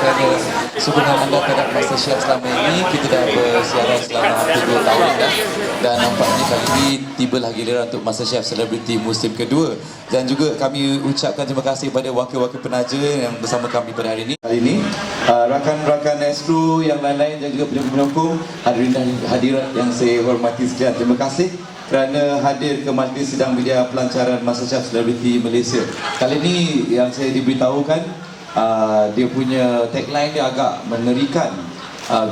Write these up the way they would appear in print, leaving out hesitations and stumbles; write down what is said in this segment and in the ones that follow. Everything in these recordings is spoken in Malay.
kerana sokongan anda terhadap MasterChef selama ini. Kita dah bersiaran selama hampir 2 tahun dah, dan nampaknya kali ini tibalah giliran untuk MasterChef Selebriti musim kedua. Dan juga kami ucapkan terima kasih kepada wakil-wakil penaja yang bersama kami pada hari ini. Hari ini rakan-rakan Astro yang lain-lain dan juga penyokong, hadirin dan hadirat yang saya hormati sekalian, terima kasih kerana hadir ke majlis sidang media pelancaran MasterChef Selebriti Malaysia. Kali ini yang saya diberitahukan, dia punya tagline dia agak mengerikan.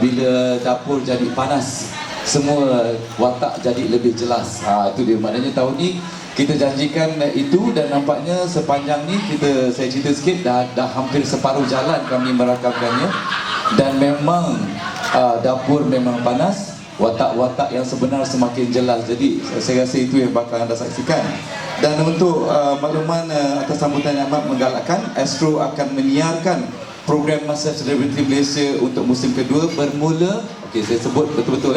Bila dapur jadi panas, semua watak jadi lebih jelas. Itu dia, maknanya tahun ni kita janjikan itu, dan nampaknya sepanjang ni saya cerita sikit, dah hampir separuh jalan kami merakamkannya. Dan memang dapur memang panas, watak-watak yang sebenar semakin jelas. Jadi saya rasa itu yang bakal anda saksikan. Dan untuk makluman atas sambutan yang amat menggalakkan, Astro akan menyiarkan program MasterChef Selebriti Malaysia untuk musim kedua bermula, saya sebut betul-betul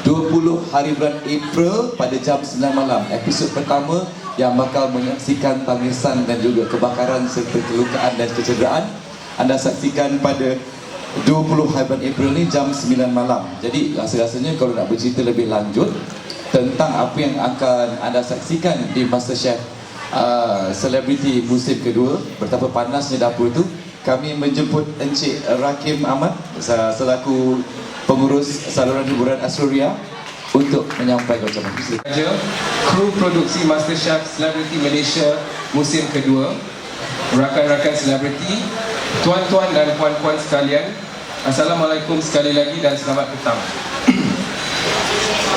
20 hari bulan April pada jam 9 malam. Episod pertama yang bakal menyaksikan tangisan dan juga kebakaran serta kelukaan dan kecederaan, anda saksikan pada 20 hari bulan April ni jam 9 malam. Jadi rasa-rasanya kalau nak bercerita lebih lanjut tentang apa yang akan anda saksikan di MasterChef Selebriti musim kedua, betapa panasnya dapur itu, kami menjemput Encik Rakim Ahmad selaku pengurus saluran hiburan Astro-Ria untuk menyampaikan ucapan. Kru produksi MasterChef Selebriti Malaysia musim kedua, rakan-rakan selebriti, tuan-tuan dan puan-puan sekalian, Assalamualaikum sekali lagi dan selamat petang.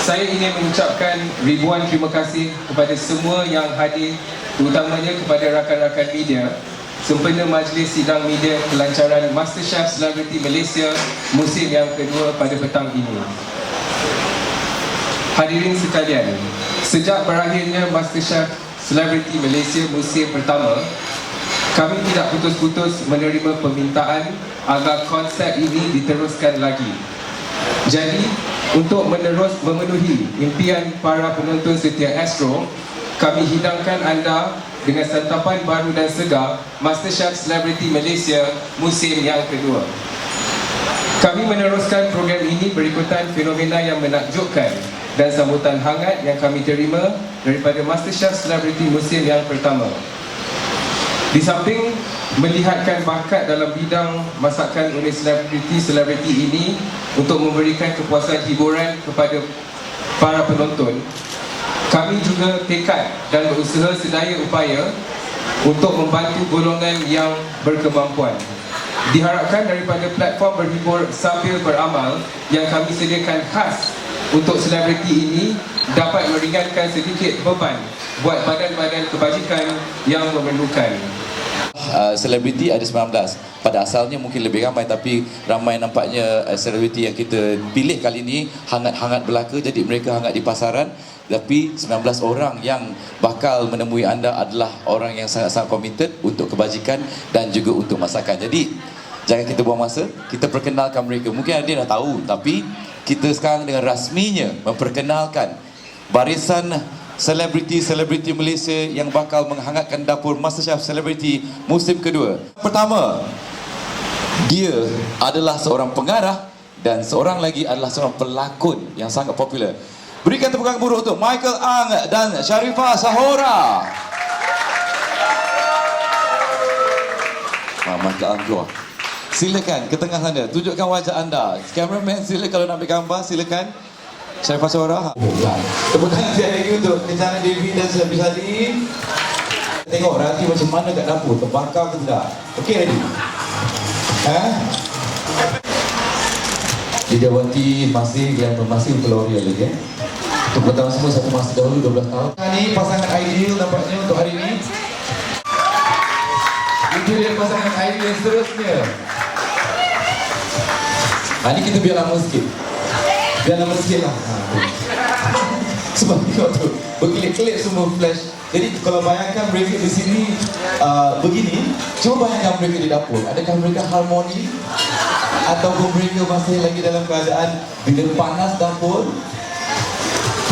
Saya ingin mengucapkan ribuan terima kasih kepada semua yang hadir, terutamanya kepada rakan-rakan media sempena majlis sidang media pelancaran MasterChef Selebriti Malaysia musim yang kedua pada petang ini. Hadirin sekalian, sejak berakhirnya MasterChef Selebriti Malaysia musim pertama, kami tidak putus-putus menerima permintaan agar konsep ini diteruskan lagi. Jadi, untuk memenuhi impian para penonton setia Astro, kami hidangkan anda dengan santapan baru dan segar MasterChef Selebriti Malaysia musim yang kedua. Kami meneruskan program ini berikutan fenomena yang menakjubkan dan sambutan hangat yang kami terima daripada MasterChef Selebriti musim yang pertama. Di samping melihatkan bakat dalam bidang masakan oleh selebriti ini untuk memberikan kepuasan hiburan kepada para penonton, kami juga tekad dan berusaha sedaya upaya untuk membantu golongan yang berkemampuan. Diharapkan daripada platform berhibur sambil beramal yang kami sediakan khas untuk selebriti ini dapat meringankan sedikit beban buat badan-badan kebajikan yang memerlukan. Selebriti ada 19. Pada asalnya mungkin lebih ramai, tapi ramai nampaknya selebriti yang kita pilih kali ini hangat-hangat belaka. Jadi mereka hangat di pasaran, tapi 19 orang yang bakal menemui anda adalah orang yang sangat-sangat komited untuk kebajikan dan juga untuk masakan. Jadi jangan kita buang masa, kita perkenalkan mereka. Mungkin ada yang dah tahu, tapi kita sekarang dengan rasminya memperkenalkan barisan selebriti-selebriti Malaysia yang bakal menghangatkan dapur MasterChef Selebriti musim kedua. Pertama, dia adalah seorang pengarah dan seorang lagi adalah seorang pelakon yang sangat popular. Berikan tepukan gemuruh untuk Michael Ang dan Sharifah Sahora. Michael Ang keluar. Silakan ke tengah sana, tunjukkan wajah anda. Cameraman sila kalau nak ambil gambar, silakan. Sharifah Sahora. Tepuk tangan sekali lagi untuk Kencana Devi dan Shabisadi. Tengok Rati macam mana kat dapur, terbakar ke tidak. Okey ready? Didawati masih dan masih untuk L'Oreal lagi. Untuk pertama semua satu masa dahulu 12 tahun. Ini pasangan ideal nampaknya untuk hari ini. Itu dia pasangan ideal seterusnya. Ini kita biar lama sikit. Biar lama sikit lah. Sebab tengok tu, berkelip-kelip semua flash. Jadi kalau bayangkan mereka di sini begini, cuba bayangkan mereka di dapur. Adakah mereka harmoni? Ataupun mereka masih lagi dalam keadaan bila panas dapur?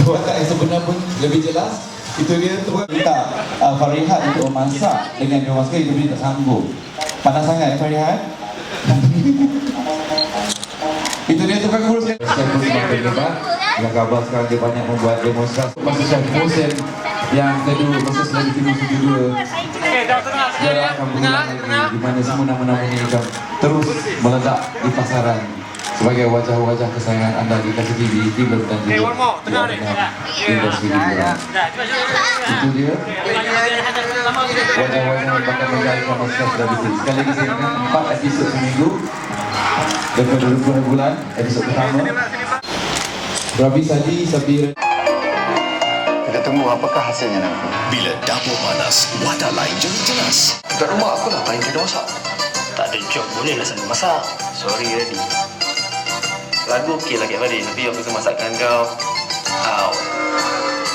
Watak yang sebenar pun lebih jelas. Itu dia tu minta Farihat untuk memasak dengan dia masak, itu dia tak sanggup. Panas sangat Farihat? Itu dia tukang urus kan. Chef musim yang terlibat. Yang kabar sekarang dia banyak membuat demonstrasi. Masterchef musim yang kedua, masa Selebriti musim kedua. Dia akan berulang lagi di mana semua nama-nama ini akan terus meledak di pasaran sebagai wajah-wajah kesayangan anda di Kasih TV, film dan juga industri hiburan. Itu dia wajah-wajah yang bakal menjadikan Masterchef Selebriti. Sekali lagi saya ingat 4 episod seminggu daripada 20 bulan. Episod pertama Rabi Sadi, Sabir. Kita tunggu apakah hasilnya nanti. Bila dapur panas, wadah lain jadi jelas. Kat rumah aku lah paling tidak masak. Tak ada job boleh lah sambil masak. Sorry Radhi. Lagu okey lah Kak Fadil, tapi aku rasa masakan kau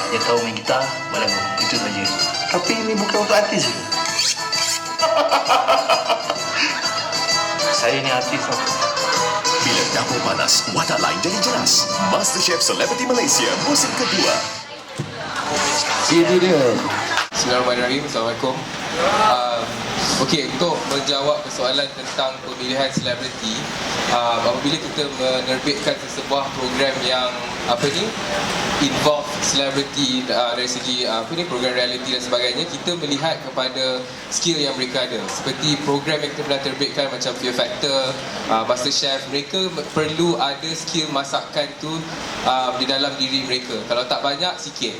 dia tahu main gitar, balagu. Itu saja. Tapi ini bukan untuk artis. Saya ni artis tau. Bila dapur panas, wadah lain jadi jelas. Masterchef Celebrity Malaysia musim kedua. Itu dia. Bismillahirrahmanirrahim. Assalamualaikum. Okey, untuk menjawab persoalan tentang pemilihan selebriti, apabila kita menerbitkan sebuah program yang involve selebriti dari segi program reality dan sebagainya, kita melihat kepada skill yang mereka ada. Seperti program yang kita pernah terbitkan macam Fear Factor, MasterChef, mereka perlu ada skill masakan tu di dalam diri mereka. Kalau tak banyak, sikit.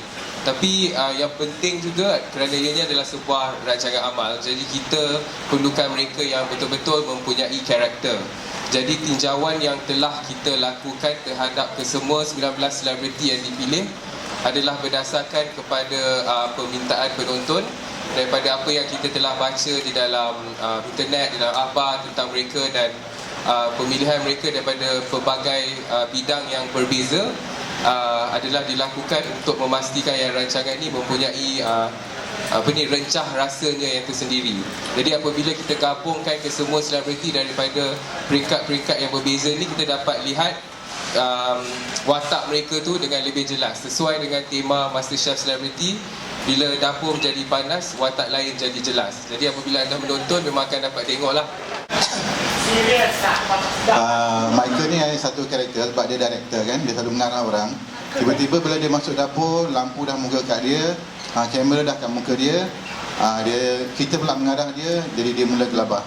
Tapi yang penting juga kerana ianya adalah sebuah rancangan amal. Jadi kita perlukan mereka yang betul-betul mempunyai karakter. Jadi tinjauan yang telah kita lakukan terhadap kesemua 19 selebriti yang dipilih adalah berdasarkan kepada permintaan penonton, daripada apa yang kita telah baca di dalam internet, di dalam akhbar tentang mereka, dan pemilihan mereka daripada pelbagai bidang yang berbeza adalah dilakukan untuk memastikan yang rancangan ini mempunyai rencah rasanya yang tersendiri. Jadi apabila kita gabungkan kesemua selebriti daripada peringkat-peringkat yang berbeza ni, kita dapat lihat watak mereka tu dengan lebih jelas, sesuai dengan tema MasterChef Celebrity. Bila dapur menjadi panas, watak lain jadi jelas. Jadi apabila anda menonton, memang akan dapat tengoklah. Michael ni ada satu karakter sebab dia director kan, dia selalu mengarah orang. Tiba-tiba bila dia masuk dapur, lampu dah muka kat dia, kamera dah kat muka dia, kita pula mengarah dia, jadi dia mula gelabah.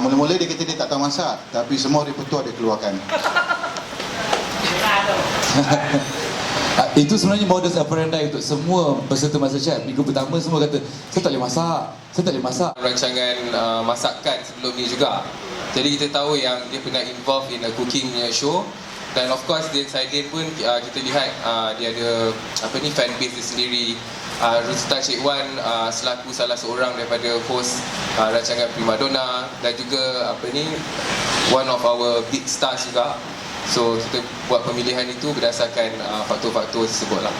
Mula-mula dia kata dia tak tahu masak, tapi semua repertoire dia keluarkan. Itu sebenarnya modus operandi untuk semua peserta MasterChef. Minggu pertama semua kata, saya tak boleh masak, saya tak boleh masak. Rancangan masakan sebelum ni juga. Jadi kita tahu yang dia pernah involve in a cooking show. Dan of course di Saidin pun kita lihat dia ada fan base dia sendiri. Rusta Cik Wan selaku salah seorang daripada host rancangan Primadonna, dan juga one of our big stars juga. So kita buat pemilihan itu berdasarkan faktor-faktor tersebut lah.